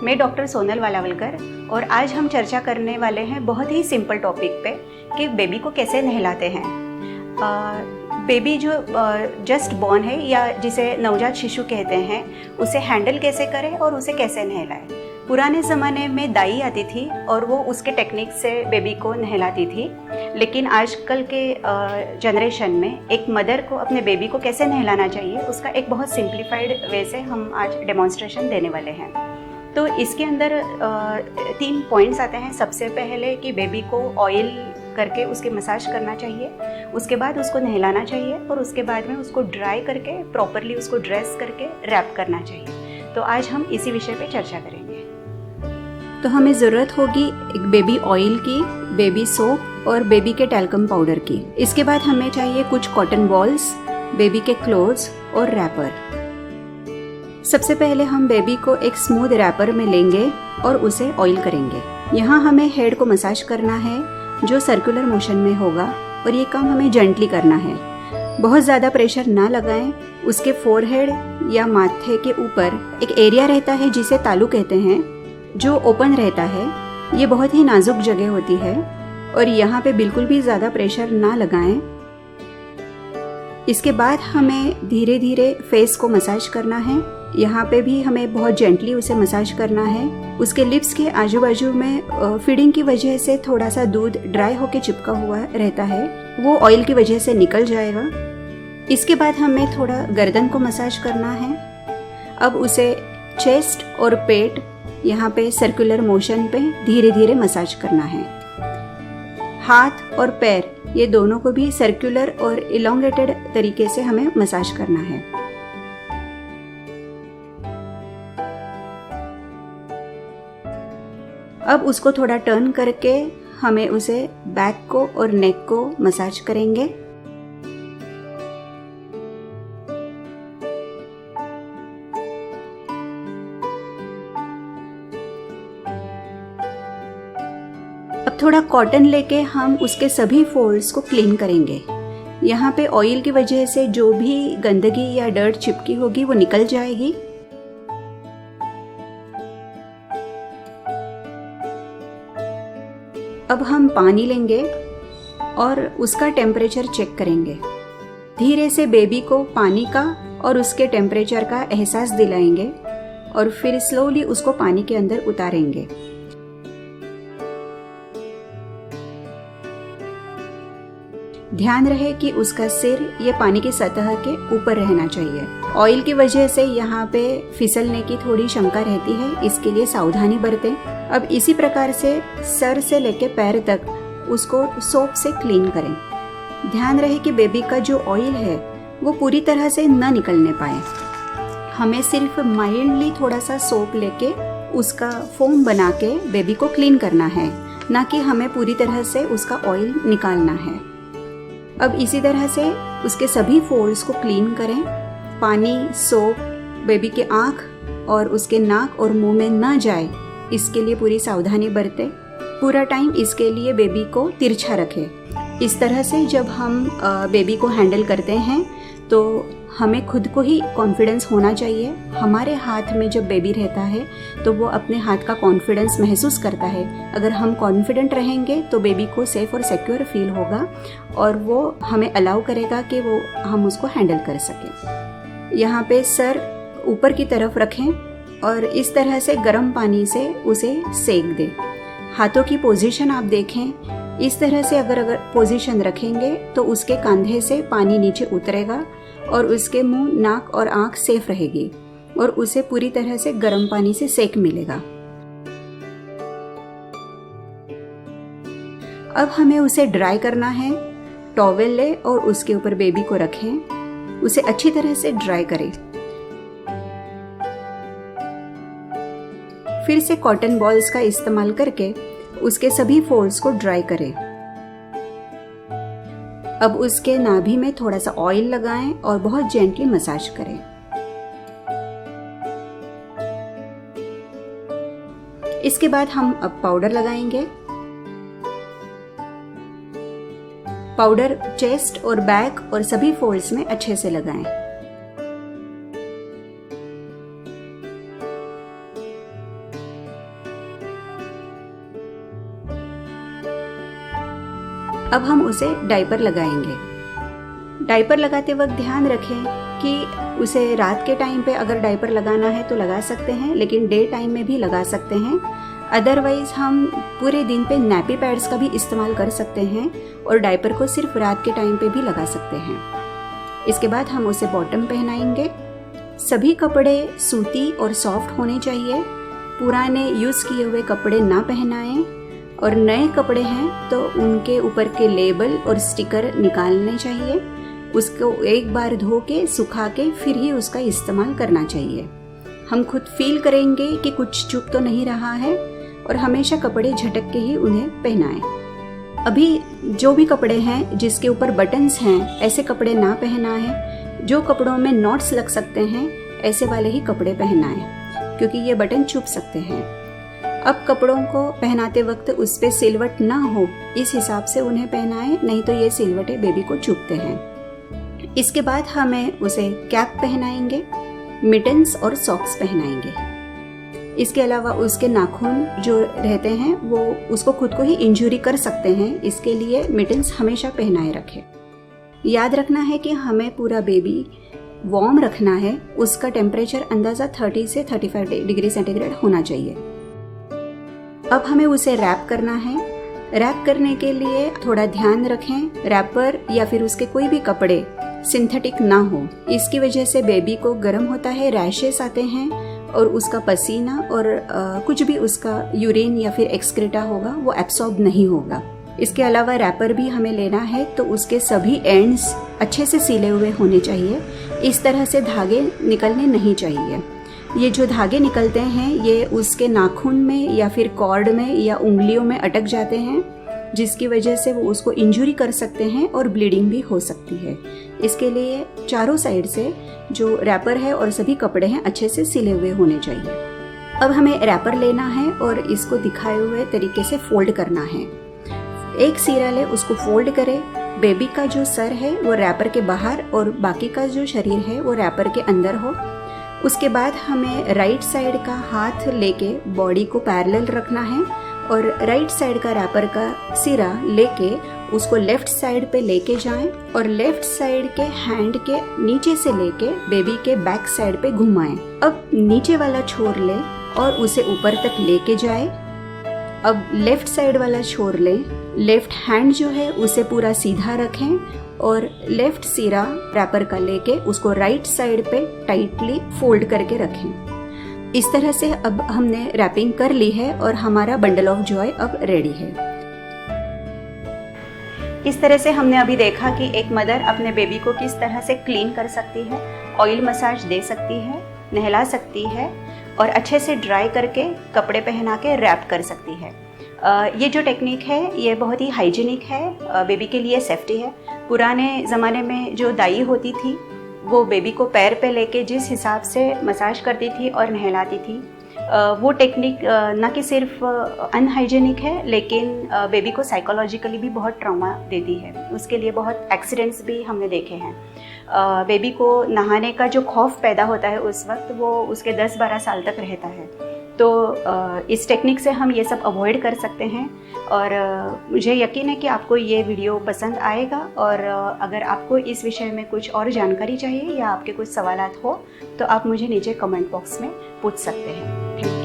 मैं डॉक्टर सोनल वालावलकर और आज हम चर्चा करने वाले हैं बहुत ही सिंपल टॉपिक पे कि बेबी को कैसे नहलाते हैं। बेबी जो जस्ट बॉर्न है या जिसे नवजात शिशु कहते हैं, उसे हैंडल कैसे करें और उसे कैसे नहलाएं। पुराने ज़माने में दाई आती थी और वो उसके टेक्निक से बेबी को नहलाती थी, लेकिन आजकल के जनरेशन में एक मदर को अपने बेबी को कैसे नहलाना चाहिए उसका एक बहुत सिंप्लीफाइड वे से हम आज डेमोन्स्ट्रेशन देने वाले हैं। तो इसके अंदर 3 पॉइंट्स आते हैं। सबसे पहले कि बेबी को ऑयल करके उसके मसाज करना चाहिए, उसके बाद उसको नहलाना चाहिए और उसके बाद में उसको ड्राई करके प्रॉपरली उसको ड्रेस करके रैप करना चाहिए। तो आज हम इसी विषय पे चर्चा करेंगे। तो हमें ज़रूरत होगी एक बेबी ऑयल की, बेबी सोप और बेबी के टैल्कम पाउडर की। इसके बाद हमें चाहिए कुछ कॉटन बॉल्स, बेबी के क्लोथ्स और रैपर। सबसे पहले हम बेबी को एक स्मूथ रैपर में लेंगे और उसे ऑयल करेंगे। यहाँ हमें हेड को मसाज करना है जो सर्कुलर मोशन में होगा और ये काम हमें जेंटली करना है। बहुत ज़्यादा प्रेशर ना लगाएं। उसके फोरहेड या माथे के ऊपर एक एरिया रहता है जिसे तालू कहते हैं, जो ओपन रहता है। ये बहुत ही नाजुक जगह होती है और यहाँ पे बिल्कुल भी ज़्यादा प्रेशर ना लगाएं। इसके बाद हमें धीरे धीरे फेस को मसाज करना है। यहाँ पे भी हमें बहुत जेंटली उसे मसाज करना है। उसके लिप्स के आजू बाजू में फीडिंग की वजह से थोड़ा सा दूध ड्राई होके चिपका हुआ रहता है, वो ऑयल की वजह से निकल जाएगा। इसके बाद हमें थोड़ा गर्दन को मसाज करना है। अब उसे चेस्ट और पेट यहाँ पे सर्कुलर मोशन पे धीरे धीरे मसाज करना है। हाथ और पैर ये दोनों को भी सर्कुलर और इलोंगेटेड तरीके से हमें मसाज करना है। अब उसको थोड़ा टर्न करके हमें उसे बैक को और नेक को मसाज करेंगे। अब थोड़ा कॉटन लेके हम उसके सभी फोल्ड्स को क्लीन करेंगे। यहाँ पे ऑयल की वजह से जो भी गंदगी या डर्ट चिपकी होगी वो निकल जाएगी। अब हम पानी लेंगे और उसका टेम्परेचर चेक करेंगे। धीरे से बेबी को पानी का और उसके टेम्परेचर का एहसास दिलाएंगे और फिर स्लोली उसको पानी के अंदर उतारेंगे। ध्यान रहे कि उसका सिर ये पानी की सतह के ऊपर रहना चाहिए। ऑयल की वजह से यहाँ पे फिसलने की थोड़ी शंका रहती है, इसके लिए सावधानी बरतें। अब इसी प्रकार से सर से लेके पैर तक उसको सोप से क्लीन करें। ध्यान रहे कि बेबी का जो ऑयल है वो पूरी तरह से न निकलने पाए। हमें सिर्फ माइल्डली थोड़ा सा सोप लेके उसका फोम बना के बेबी को क्लीन करना है, ना कि हमें पूरी तरह से उसका ऑयल निकालना है। अब इसी तरह से उसके सभी फोल्ड्स को क्लीन करें। पानी, सोप बेबी के आँख और उसके नाक और मुंह में न जाए, इसके लिए पूरी सावधानी बरतें। पूरा टाइम इसके लिए बेबी को तिरछा रखें। इस तरह से जब हम बेबी को हैंडल करते हैं तो हमें खुद को ही कॉन्फिडेंस होना चाहिए। हमारे हाथ में जब बेबी रहता है तो वो अपने हाथ का कॉन्फिडेंस महसूस करता है। अगर हम कॉन्फिडेंट रहेंगे तो बेबी को सेफ और सिक्योर फील होगा और वो हमें अलाउ करेगा कि हम उसको हैंडल कर सकें। यहाँ पे सर ऊपर की तरफ रखें और इस तरह से गर्म पानी से उसे सेक दें। हाथों की पोजीशन आप देखें। इस तरह से अगर पोजीशन रखेंगे तो उसके कंधे से पानी नीचे उतरेगा और उसके मुंह, नाक और आंख सेफ रहेगी और उसे पूरी तरह से गर्म पानी से सेक मिलेगा। अब हमें उसे ड्राई करना है। टॉवेल ले और उसके ऊपर बेबी को रखें, उसे अच्छी तरह से ड्राई करें। फिर से कॉटन बॉल्स का इस्तेमाल करके उसके सभी फोल्ड्स को ड्राई करें। अब उसके नाभि में थोड़ा सा ऑयल लगाएं और बहुत जेंटली मसाज करें। इसके बाद हम अब पाउडर लगाएंगे। पाउडर चेस्ट और बैक और सभी फोल्ड्स में अच्छे से लगाएं। अब हम उसे डायपर लगाएंगे। डायपर लगाते वक्त ध्यान रखें कि उसे रात के टाइम पे अगर डायपर लगाना है तो लगा सकते हैं, लेकिन डे टाइम में भी लगा सकते हैं। अदरवाइज हम पूरे दिन पे नैपी पैड्स का भी इस्तेमाल कर सकते हैं और डायपर को सिर्फ रात के टाइम पे भी लगा सकते हैं। इसके बाद हम उसे बॉटम पहनाएंगे। सभी कपड़े सूती और सॉफ्ट होने चाहिए। पुराने यूज़ किए हुए कपड़े ना पहनाएं और नए कपड़े हैं तो उनके ऊपर के लेबल और स्टिकर निकालने चाहिए। उसको एक बार धो के सुखा के फिर ही उसका इस्तेमाल करना चाहिए। हम खुद फील करेंगे कि कुछ चुप तो नहीं रहा है और हमेशा कपड़े झटक के ही उन्हें पहनाएं। अभी जो भी कपड़े हैं जिसके ऊपर बटन्स हैं ऐसे कपड़े ना पहनाएं। जो कपड़ों में नॉट्स लग सकते हैं ऐसे वाले ही कपड़े पहनाएं, क्योंकि ये बटन चुभ सकते हैं। अब कपड़ों को पहनाते वक्त उस पे सिलवट ना हो इस हिसाब से उन्हें पहनाएं, नहीं तो ये सिलवटें बेबी को चुभते हैं। इसके बाद हमें उसे कैप पहनाएंगे, मिटन्स और सॉक्स पहनाएंगे। इसके अलावा उसके नाखून जो रहते हैं वो उसको खुद को ही इंजरी कर सकते हैं, इसके लिए मिटन्स हमेशा पहनाए रखें। याद रखना है कि हमें पूरा बेबी वार्म रखना है। उसका टेम्परेचर अंदाज़ा 30 से 35 डिग्री सेंटीग्रेड होना चाहिए। अब हमें उसे रैप करना है। रैप करने के लिए थोड़ा ध्यान रखें रैपर या फिर उसके कोई भी कपड़े सिंथेटिक ना हो। इसकी वजह से बेबी को गर्म होता है, रैशेस आते हैं और उसका पसीना और कुछ भी उसका यूरिन या फिर एक्सक्रीटा होगा वो एब्सॉर्ब नहीं होगा। इसके अलावा रैपर भी हमें लेना है तो उसके सभी एंड्स अच्छे से सिले हुए होने चाहिए। इस तरह से धागे निकलने नहीं चाहिए। ये जो धागे निकलते हैं ये उसके नाखून में या फिर कॉर्ड में या उंगलियों में अटक जाते हैं, जिसकी वजह से वो उसको इंजरी कर सकते हैं और ब्लीडिंग भी हो सकती है। इसके लिए चारों साइड से जो रैपर है और सभी कपड़े हैं अच्छे से सिले हुए होने चाहिए। अब हमें रैपर लेना है और इसको दिखाए हुए तरीके से फोल्ड करना है। एक सिरा ले, उसको फोल्ड करें। बेबी का जो सर है वो रैपर के बाहर और बाकी का जो शरीर है वो रैपर के अंदर हो। उसके बाद हमें राइट साइड का हाथ लेके बॉडी को पैरेलल रखना है और राइट साइड का रैपर का सिरा लेके उसको लेफ्ट साइड पे लेके जाएं और लेफ्ट साइड के हैंड के नीचे से लेके बेबी के बैक साइड पे घुमाएं। अब नीचे वाला छोर ले और उसे ऊपर तक लेके जाए। अब लेफ्ट साइड वाला छोर लें। लेफ्ट हैंड जो है उसे पूरा सीधा रखें और लेफ्ट सिरा रैपर का लेके उसको राइट साइड पे टाइटली फोल्ड करके रखें। इस तरह से अब हमने रैपिंग कर ली है और हमारा बंडल ऑफ जॉय अब रेडी है। इस तरह से हमने अभी देखा कि एक मदर अपने बेबी को किस तरह से क्लीन कर सकती है, ऑयल मसाज दे सकती है, नहला सकती है और अच्छे से ड्राई करके कपड़े पहना के रैप कर सकती है। ये जो टेक्निक है ये बहुत ही हाइजीनिक है, बेबी के लिए सेफ्टी है। पुराने ज़माने में जो दाई होती थी वो बेबी को पैर पे लेके जिस हिसाब से मसाज करती थी और नहलाती थी, वो टेक्निक ना कि सिर्फ अनहाइजीनिक है लेकिन बेबी को साइकोलॉजिकली भी बहुत ट्रॉमा देती है। उसके लिए बहुत एक्सीडेंट्स भी हमने देखे हैं। बेबी को नहाने का जो खौफ पैदा होता है उस वक्त वो उसके 10-12 साल तक रहता है। तो इस टेक्निक से हम ये सब अवॉइड कर सकते हैं और मुझे यकीन है कि आपको ये वीडियो पसंद आएगा। और अगर आपको इस विषय में कुछ और जानकारी चाहिए या आपके कुछ सवालात हो तो आप मुझे नीचे कमेंट बॉक्स में पूछ सकते हैं।